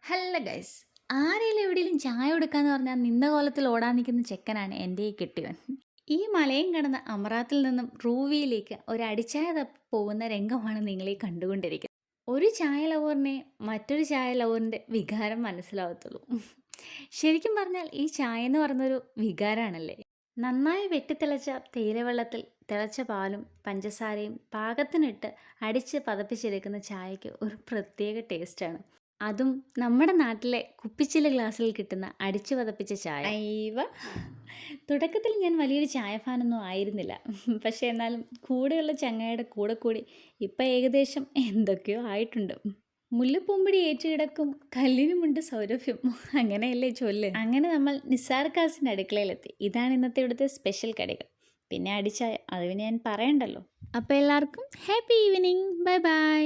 Hello guys. ആരേലും എവിടെയെങ്കിലും ചായ കൊടുക്കാന്ന് പറഞ്ഞാൽ നിന്ന കോലത്തിൽ ഓടാൻ നിൽക്കുന്ന ചെക്കനാണ് എൻ്റെ ഈ കെട്ടിയവൻ. ഈ മലയും കടന്ന് അമറാത്തിൽ നിന്നും റൂവിയിലേക്ക് ഒരു അടിച്ചായ തപ്പി പോകുന്ന രംഗമാണ് നിങ്ങളീ കണ്ടുകൊണ്ടിരിക്കുന്നത്. ഒരു ചായ ലവറിനെ മറ്റൊരു ചായ ലവറിൻ്റെ വികാരം മനസ്സിലാവത്തുള്ളൂ. ശരിക്കും പറഞ്ഞാൽ ഈ ചായ എന്ന് പറയുന്നൊരു വികാരമാണല്ലേ. നന്നായി വെട്ടിത്തിളച്ച തേയിലവെള്ളത്തിൽ തിളച്ച പാലും പഞ്ചസാരയും പാകത്തിനിട്ട് അടിച്ച് പതപ്പിച്ചെടുക്കുന്ന ചായക്ക് ഒരു പ്രത്യേക ടേസ്റ്റാണ്. അതും നമ്മുടെ നാട്ടിലെ കുപ്പിച്ചില്ല് ഗ്ലാസ്സിൽ കിട്ടുന്ന അടിച്ചു പതപ്പിച്ച ചായ. അയ്യവ! തുടക്കത്തിൽ ഞാൻ വലിയൊരു ചായ ഫാനൊന്നും ആയിരുന്നില്ല. പക്ഷേ എന്നാലും കൂടെയുള്ള ചങ്ങായിയുടെ കൂടെ കൂടി ഇപ്പം ഏകദേശം എന്തൊക്കെയോ ആയിട്ടുണ്ട്. മുല്ലപ്പൂമ്പൊടി ഏറ്റുകിടക്കും കല്ലിനുമുണ്ട് സൗരഭ്യം, അങ്ങനെയല്ലേ ചൊല്ല്. അങ്ങനെ നമ്മൾ നിസാർ കാസിൻ്റെ അടുക്കളയിലെത്തി. ഇതാണ് ഇന്നത്തെ ഇവിടുത്തെ സ്പെഷ്യൽ കടികൾ. പിന്നെ അടിച്ചായ, അത് പിന്നെ ഞാൻ പറയണ്ടല്ലോ. അപ്പോൾ എല്ലാവർക്കും ഹാപ്പി ഈവനിങ്. Bye bye.